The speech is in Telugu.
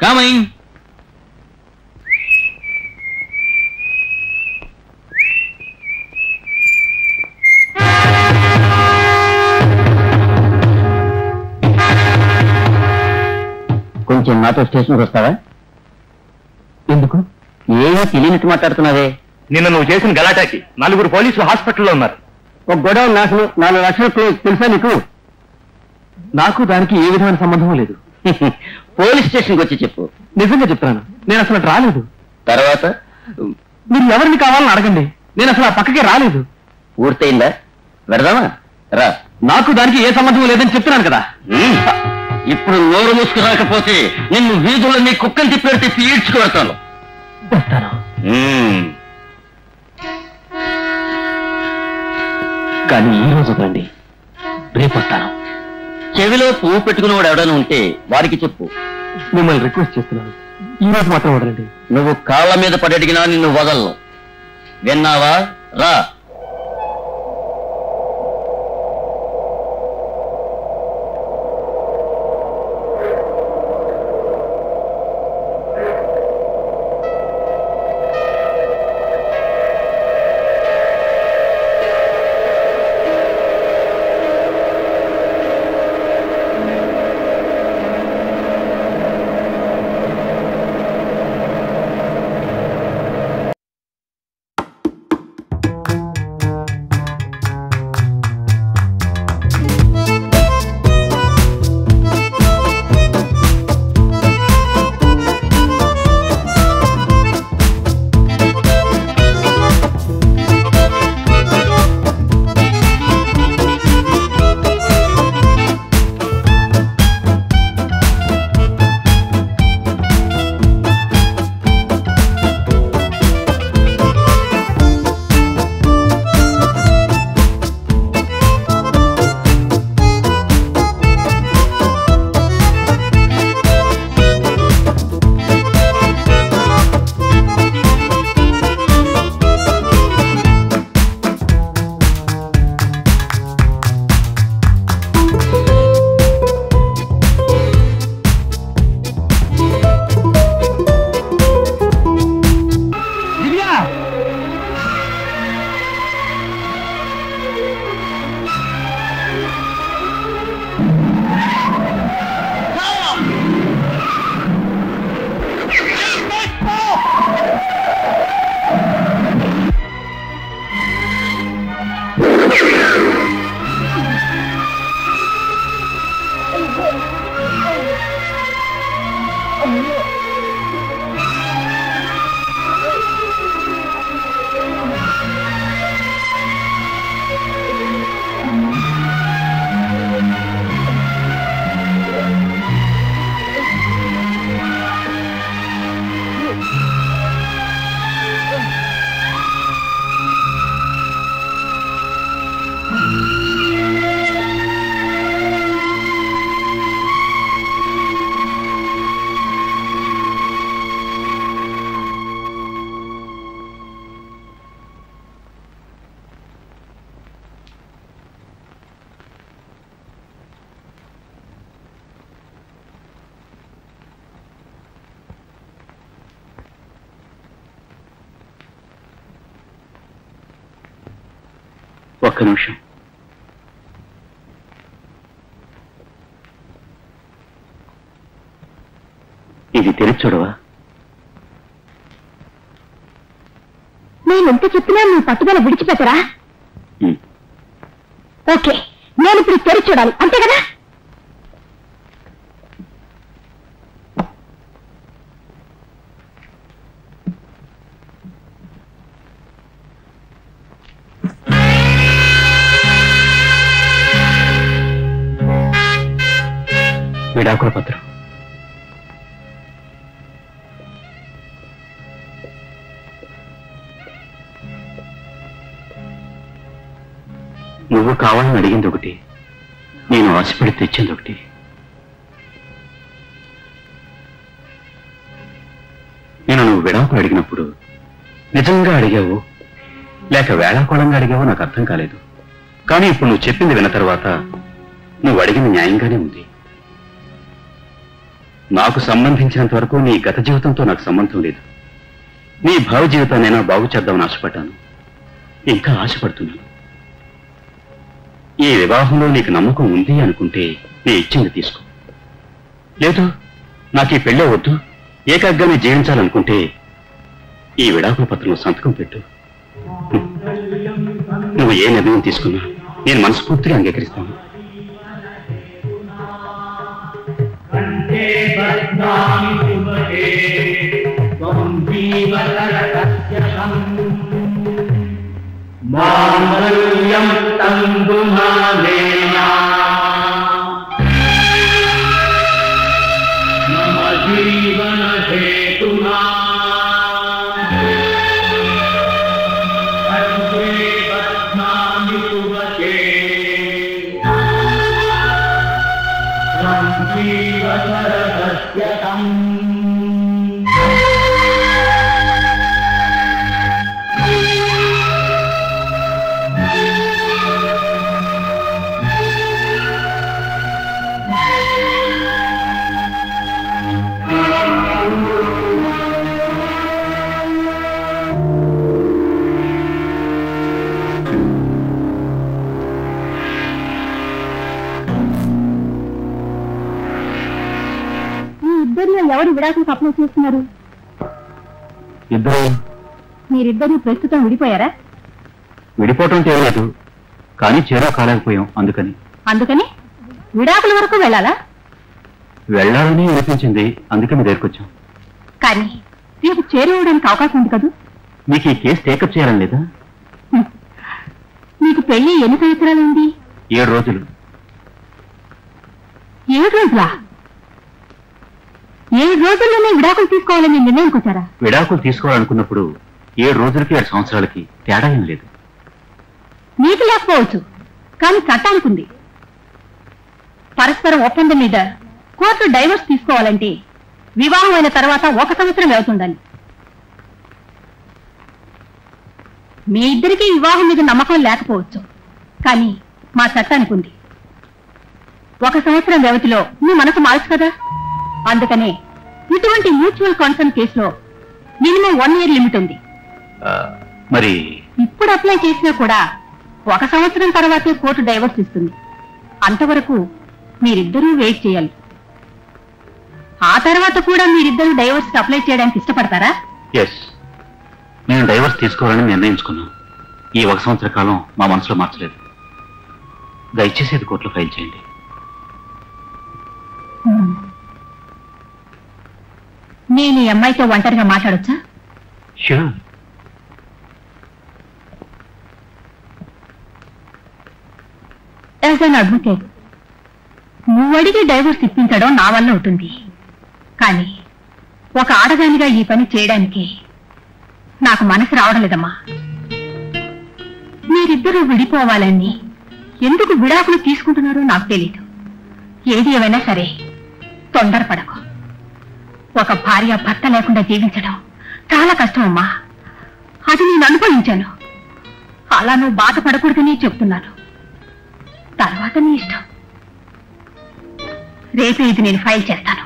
కమింగ్. కొంచెం నాతో స్టేషన్కి వస్తావా? ఎందుకు? ఏమీ తెలియనట్టు మాట్లాడుతున్నావే. నిన్న నువ్వు చేసిన గలాటాకి 4 పోలీసులు హాస్పిటల్లో ఉన్నారు. ఒక గొడవ నాశనం 4 లక్షల తెలుసా నీకు? నాకు దానికి ఏ విధమైన సంబంధం లేదు. పోలీస్ స్టేషన్కి వచ్చి చెప్పు. నిజంగా చెప్తాను, నేను అసలు రాలేదు. తర్వాత మీరు ఎవరిని కావాలని అడగండి, నేను అసలు ఆ పక్కకే రాలేదు. పూర్తయిందా? వెడదామా? రా. నాకు దానికి ఏ సంబంధం లేదని చెప్తున్నాను కదా. ఇప్పుడు నోరు మూసుకురాకపోతే నిన్ను వీధుల్లో నీ కుక్కని తిప్పి ఈడ్చుకువెడతాను. వస్తాను, కానీ ఈ రోజు రండి, రేపు వస్తాను. చెవిలో పువ్వు పెట్టుకునేవాడు ఎవడైనా ఉంటే వారికి చెప్పు. మిమ్మల్ని రిక్వెస్ట్ చేస్తున్నాను, ఈ రోజు మాత్రం వదలండి. నువ్వు కాళ్ళ మీద పడి అడిగినా నిన్ను వదలను. విన్నావా? రా. ఒక్క నిమిషం. ఇది తెరిచి చూడవా? నేనెంత చెప్పినా నీ పట్టుదల విడిచిపెట్టరా? ఓకే, నేను ఇప్పుడు తెరిచి చూడాలి, అంతే కదా? విడాకుల పత్రం. నువ్వు కావాలని అడిగింది ఒకటి, నేను ఆశపడి తెచ్చింది ఒకటి. నేను నువ్వు విడాకులు అడిగినప్పుడు నిజంగా అడిగావు లేక వేళాకోళంగా అడిగావో నాకు అర్థం కాలేదు. కానీ ఇప్పుడు నువ్వు చెప్పింది విన్న తర్వాత నువ్వు అడిగింది న్యాయంగానే ఉంది. నాకు సంబంధించినంత వరకు నీ గత జీవితంతో నాకు సంబంధం లేదు. నీ భావ జీవితాన్నైనా బాగు చేద్దామని ఆశపడ్డాను, ఇంకా ఆశపడుతున్నాను. ఈ వివాహంలో నీకు నమ్మకం ఉంది అనుకుంటే నీ ఇచ్చింది తీసుకో. లేదు నాకు ఈ పెళ్ళే వద్దు, ఏకాగ్గానే జీవించాలనుకుంటే ఈ విడాకుల పత్రంలో సంతకం పెట్టు. నువ్వు ఏ నిర్ణయం తీసుకున్నా నేను మనస్ఫూర్తిగా అంగీకరిస్తాను. మాంగళ్యం తంతుమానేనా మమ జీవన హేతునా కంఠే బధ్నామి తుభతే త్వం జీవనరహస్యతం. ఇద్దరిలో ఎవరు విడాకులకు అప్లై చేస్తున్నారు? ఇద్దరు. మీరిద్దరూ ప్రస్తుతం విడిపోయారా? విడిపోవటం చేయలేదు, కానీ చేరా కాలేకపోయాం. అందుకని విడాకుల వరకు వెళ్ళాలా? వెళ్ళాలని అనిపించింది, అందుకే మీ దగ్గరికి వచ్చాం. కానీ రేపు చేరుకోవడానికి అవకాశం ఉంది కదా? మీకు ఈ కేసు టేకప్ చేయాలని లేదా? మీకు పెళ్లి ఎన్ని సంవత్సరాలు ఉంది? 7 రోజులు. 7 రోజులా? 7 రోజుల్లోనే విడాకులు తీసుకోవాలని నిర్ణయానికి వచ్చారా? విడాకులు తీసుకోవాలనుకున్నప్పుడు 7 రోజులకి 7 సంవత్సరాలకి తేడా ఏం లేదు. నీకు లేకపోవచ్చు, కానీ చట్టానికి ఉంది. పరస్పరం ఒప్పందం మీద కోర్టు డైవర్స్ తీసుకోవాలంటే వివాహం అయిన తర్వాత 1 సంవత్సరం అవుతుందని. మీ ఇద్దరికీ వివాహం మీద నమ్మకం లేకపోవచ్చు, కానీ మా చట్టానికి ఉంది. 1 సంవత్సరం వ్యవధిలో మీ మనసు మార్చు కదా. అందుకనే ఇటువంటి మ్యూచువల్ కన్సర్న్ కేసులో మినిమం 1 year లిమిట్ ఉంది. మరి ఇప్పుడు అప్లై చేసినా కూడా 1 సంవత్సరం తర్వాతే కోర్టు డైవర్స్ ఇస్తుంది. అంతవరకు మీరిద్దరూ వెయిట్ చేయాలి. ఆ తర్వాత కూడా మీరిద్దరూ డైవర్స్ అప్లై చేయడానికి ఇష్టపడతారా? ఎస్, నేను డైవర్స్ తీసుకోవాలని నిర్ణయించుకున్నాను. ఈ 1 సంవత్సర కాలం మా మనసులో మార్చలేదు. దయచేసి ఇది కోర్టులో ఫైల్ చేయండి. నేను ఈ అమ్మాయితో ఒంటరిగా మాట్లాడొచ్చా? ష్యూర్. యాజ్ అన్ అడ్వకేట్, నువ్వు అడిగి డైవర్స్ ఇప్పించడం నా వల్ల అవుతుంది. కానీ ఒక ఆడదానిగా ఈ పని చేయడానికి నాకు మనసు రావడం లేదమ్మా. మీరిద్దరూ విడిపోవాలని ఎందుకు విడాకులు తీసుకుంటున్నారో నాకు తెలీదు. ఏది ఏమైనా సరే తొందరపడకు. ఒక భార్య భర్త లేకుండా జీవించడం చాలా కష్టం అమ్మా. అది నేను అనుభవించాను. అలా నువ్వు బాధపడకూడదని చెప్తున్నాను. తర్వాత నీ ఇష్టం. రేపే ఇది నేను ఫైల్ చేస్తాను.